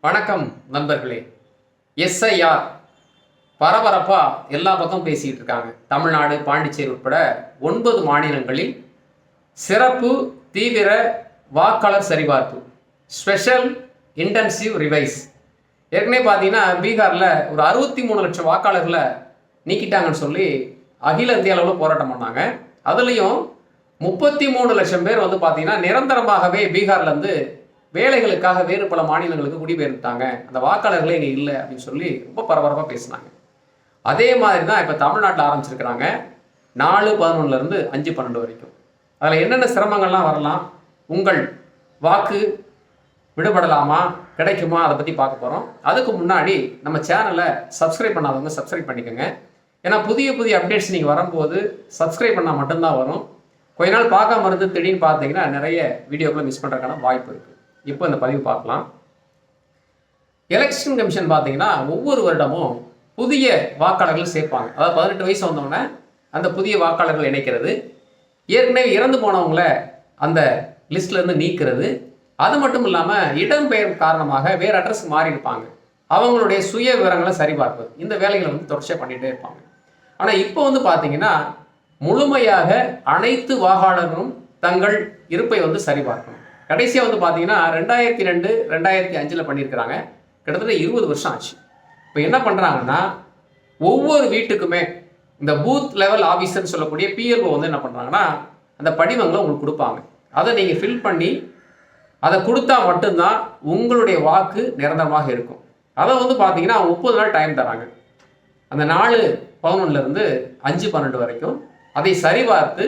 வணக்கம் நண்பர்களே. எஸ்ஐஆர் பரபரப்பாக எல்லா பக்கம் பேசிக்கிட்டு இருக்காங்க. தமிழ்நாடு, பாண்டிச்சேரி உட்பட 9 மாநிலங்களில் சிறப்பு தீவிர வாக்காளர் சரிபார்ப்பு, ஸ்பெஷல் இன்டென்சிவ் ரிவைஸ். ஏற்கனவே பார்த்தீங்கன்னா பீகாரில் ஒரு 63 லட்சம் வாக்காளர்களை நீக்கிட்டாங்கன்னு சொல்லி அகில இந்திய அளவில் போராட்டம் பண்ணாங்க. அதுலேயும் 33 லட்சம் பேர் வந்து பார்த்தீங்கன்னா நிரந்தரமாகவே பீகார்லேருந்து வேலைகளுக்காக வேறு பல மாநிலங்களுக்கு குடிபெயர்ந்துட்டாங்க, அந்த வாக்காளர்களே இங்கே இல்லை அப்படின்னு சொல்லி ரொம்ப பரபரப்பாக பேசினாங்க. அதே மாதிரி தான் இப்போ தமிழ்நாட்டில் ஆரம்பிச்சிருக்கிறாங்க. 4/11 5/12 வரைக்கும். அதில் என்னென்ன சிரமங்கள்லாம் வரலாம், உங்கள் வாக்கு விடுபடலாமா, கிடைக்குமா, அதை பற்றி பார்க்க போகிறோம். அதுக்கு முன்னாடி நம்ம சேனலை சப்ஸ்கிரைப் பண்ணாதவங்க சப்ஸ்கிரைப் பண்ணிக்கோங்க. ஏன்னா புதிய புதிய அப்டேட்ஸ் நீங்கள் வரும்போது சப்ஸ்கிரைப் பண்ணால் மட்டும்தான் வரும். கொஞ்ச நாள் பார்க்காம இருந்து திடீர்னு பார்த்தீங்கன்னா நிறைய வீடியோக்களை மிஸ் பண்ணுறதுக்கான வாய்ப்பு இருக்குது. இப்போ இந்த பதிவு பார்க்கலாம். எலெக்ஷன் கமிஷன் பார்த்தீங்கன்னா ஒவ்வொரு வருடமும் புதிய வாக்காளர்கள் சேர்ப்பாங்க. அதாவது 18 வயசு வந்தவொடனே அந்த புதிய வாக்காளர்கள் இணைக்கிறது, ஏற்கனவே இறந்து போனவங்கள அந்த லிஸ்ட்லேருந்து நீக்கிறது. அது மட்டும் இல்லாமல் இடம்பெயர்வு காரணமாக வேறு அட்ரஸ்க்கு மாறி இருப்பாங்க, அவங்களுடைய சுய விவரங்களை சரிபார்ப்பது. இந்த வேலைகளை வந்து தொடர்ச்சியாக பண்ணிகிட்டே இருப்பாங்க. ஆனால் இப்போ வந்து பார்த்தீங்கன்னா முழுமையாக அனைத்து வாக்காளர்களும் தங்கள் இருப்பை வந்து சரிபார்க்கணும். கடைசியாக வந்து பார்த்தீங்கன்னா 2002 2005 பண்ணியிருக்கிறாங்க. கிட்டத்தட்ட 20 வருஷம் ஆச்சு. இப்போ என்ன பண்ணுறாங்கன்னா ஒவ்வொரு வீட்டுக்குமே இந்த பூத் லெவல் ஆஃபீஸர்னு சொல்லக்கூடிய பிஎல்ஓ வந்து என்ன பண்ணுறாங்கன்னா அந்த படிவங்களை உங்களுக்கு கொடுப்பாங்க. அதை நீங்கள் ஃபில் பண்ணி அதை கொடுத்தா மட்டும்தான் உங்களுடைய வாக்கு நிரந்தரமாக இருக்கும். அதை வந்து பார்த்தீங்கன்னா 30 நாள் டைம் தராங்க. அந்த 4/11 5/12 வரைக்கும் அதை சரிபார்த்து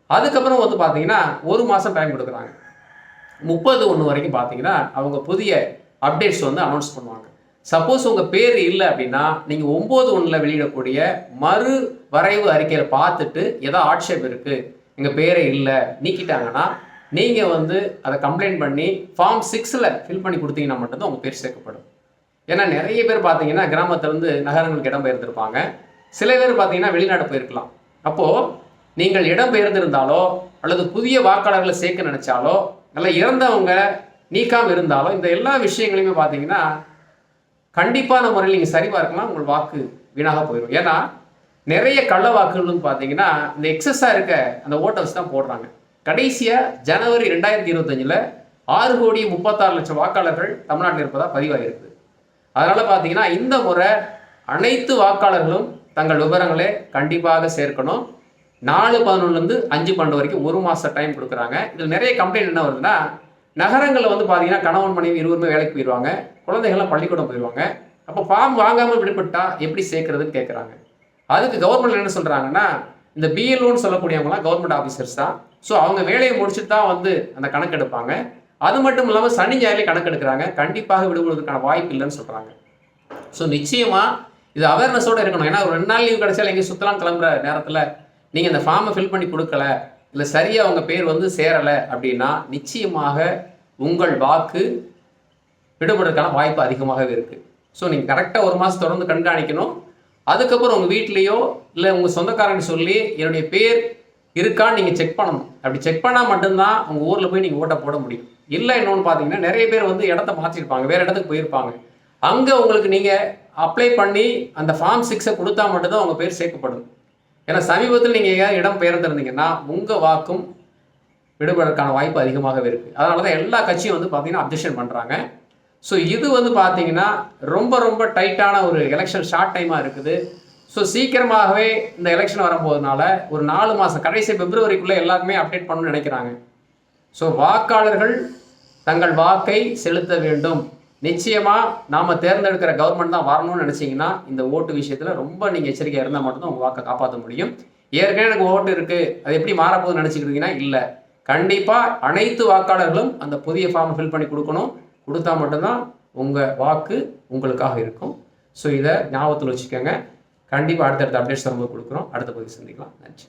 அதுக்கப்புறம் வந்து பார்த்தீங்கன்னா 1 மாதம் டைம் கொடுக்குறாங்க. 30/1 வரைக்கும் பார்த்தீங்கன்னா அவங்க புதிய அப்டேட்ஸ் வந்து அனௌன்ஸ் பண்ணுவாங்க. சப்போஸ் உங்கள் பேர் இல்லை அப்படின்னா நீங்கள் 9/1 வெளியிடக்கூடிய மறு வரைவு அறிக்கையில் பார்த்துட்டு ஏதோ ஆட்சேபம் இருக்குது, எங்கள் பேரே இல்லை நீக்கிட்டாங்கன்னா நீங்கள் வந்து அதை கம்ப்ளைண்ட் பண்ணி ஃபார்ம் 6 ஃபில் பண்ணி கொடுத்தீங்கன்னா மட்டும்தான் உங்கள் பேர் சேர்க்கப்படும். ஏன்னா நிறைய பேர் பார்த்தீங்கன்னா கிராமத்திலேருந்து நகரங்களுக்கு இடம்பெயர்ந்திருப்பாங்க. சில பேர் பார்த்தீங்கன்னா வெளிநாடு போயிருக்கலாம். அப்போது நீங்கள் இடம்பெயர்ந்திருந்தாலோ அல்லது புதிய வாக்காளர்களை சேர்க்க நினைச்சாலோ நல்லா இறந்தவங்க நீக்காமல் இருந்தாலும் இந்த எல்லா விஷயங்களையுமே பார்த்தீங்கன்னா கண்டிப்பான முறையில் நீங்கள் சரிபார்க்கலாம், உங்கள் வாக்கு வீணாக போயிடும். ஏன்னா நிறைய கள்ள வாக்குகள்னு பார்த்தீங்கன்னா இந்த எக்ஸஸாக இருக்க அந்த ஓட்டர்ஸ் தான் போடுறாங்க. கடைசியாக ஜனவரி 2025 6,36,00,000 வாக்காளர்கள் தமிழ்நாட்டில் இருப்பதாக பதிவாகிருக்குது. அதனால் பார்த்தீங்கன்னா இந்த முறை அனைத்து வாக்காளர்களும் தங்கள் விவரங்களை கண்டிப்பாக சேர்க்கணும். 4/11 5/12 வரைக்கும் 1 மாதம் டைம் கொடுக்குறாங்க. இதில் நிறைய கம்ப்ளைண்ட் என்ன வருதுன்னா நகரங்களில் வந்து பார்த்தீங்கன்னா கணவன் மனைவி இருவருமே வேலைக்கு போயிடுவாங்க, குழந்தைகள்லாம் பள்ளிக்கூடம் போயிடுவாங்க. அப்போ ஃபார்ம் வாங்காமல் விடுபட்டா எப்படி சேர்க்கறதுன்னு கேட்குறாங்க. அதுக்கு கவர்மெண்ட் என்ன சொல்கிறாங்கன்னா இந்த பிஎல்ஓன்னு சொல்லக்கூடியவங்களாம் கவர்மெண்ட் ஆஃபீஸர்ஸ் தான். ஸோ அவங்க வேலையை முடிச்சுட்டு தான் வந்து அந்த கணக்கு எடுப்பாங்க. அது மட்டும் இல்லாமல் சனி ஞாயிறு கணக்கு எடுக்கிறாங்க, கண்டிப்பாக விடுபடுவதற்கான வாய்ப்பு இல்லைன்னு சொல்கிறாங்க. ஸோ நிச்சயமாக இது அவேர்னஸோடு இருக்கணும். ஏன்னா ஒரு 2 நாள் லீவ் கிடைச்சாலும் எங்கேயும் சுற்றலாம் கிளம்புற நேரத்தில் நீங்கள் இந்த ஃபார்மை ஃபில் பண்ணி கொடுக்கல, இல்லை சரியாக உங்கள் பேர் வந்து சேரலை அப்படின்னா நிச்சயமாக உங்கள் வாக்கு விடுபடுறதுக்கான வாய்ப்பு அதிகமாகவே இருக்குது. ஸோ நீங்கள் கரெக்டாக 1 மாதம் தொடர்ந்து கண்காணிக்கணும். அதுக்கப்புறம் உங்கள் வீட்லேயோ இல்லை உங்கள் சொந்தக்காரங்க சொல்லி என்னுடைய பேர் இருக்கான்னு நீங்கள் செக் பண்ணணும். அப்படி செக் பண்ணால் மட்டும்தான் உங்கள் ஊரில் போய் நீங்கள் ஓட்டை போட முடியும். இல்லை இன்னொன்று பார்த்தீங்கன்னா நிறைய பேர் வந்து இடத்த மாற்றிருப்பாங்க, வேறு இடத்துக்கு போயிருப்பாங்க. அங்கே உங்களுக்கு நீங்கள் அப்ளை பண்ணி அந்த ஃபார்ம் 6 கொடுத்தா மட்டும்தான் உங்கள் பேர் சேர்க்கப்படும். ஏன்னா சமீபத்தில் நீங்கள் எங்கேயாவது இடம் பெயர்ந்திருந்தீங்கன்னா உங்கள் வாக்கும் விடுபடுறதுக்கான வாய்ப்பு அதிகமாகவே இருக்குது. அதனால தான் எல்லா கட்சியும் வந்து பார்த்தீங்கன்னா அப்ஜெக்ஷன் பண்ணுறாங்க. ஸோ இது வந்து பார்த்தீங்கன்னா ரொம்ப ரொம்ப டைட்டான ஒரு எலெக்ஷன் ஷார்ட் டைமாக இருக்குது. ஸோ சீக்கிரமாகவே இந்த எலெக்ஷன் வரும்போதுனால ஒரு 4 மாதம் கடைசி பிப்ரவரிக்குள்ளே எல்லாருமே அப்டேட் பண்ணணும்னு நினைக்கிறாங்க. ஸோ வாக்காளர்கள் தங்கள் வாக்கை செலுத்த வேண்டும். நிச்சயமாக நாம் தேர்ந்தெடுக்கிற கவர்மெண்ட் தான் வரணும்னு நினச்சிங்கன்னா இந்த ஓட்டு விஷயத்தில் ரொம்ப நீங்கள் எச்சரிக்கையாக இருந்தால் மட்டும்தான் உங்கள் வாக்கை காப்பாற்ற முடியும். ஏற்கனவே எனக்கு ஓட்டு இருக்குது, அது எப்படி மாறப்போகுதுன்னு நினச்சிக்கிட்டீங்கன்னா இல்லை, கண்டிப்பாக அனைத்து வாக்காளர்களும் அந்த புதிய ஃபார்மை ஃபில் பண்ணி கொடுக்கணும். கொடுத்தா மட்டும்தான் உங்கள் வாக்கு உங்களுக்காக இருக்கும். ஸோ இதை ஞாபகத்தில் வச்சுக்கோங்க. கண்டிப்பாக அடுத்தடுத்த அப்டேட்ஸ் வரும்போது கொடுக்குறோம். அடுத்த பதிவு சந்திக்கலாம். நன்றி.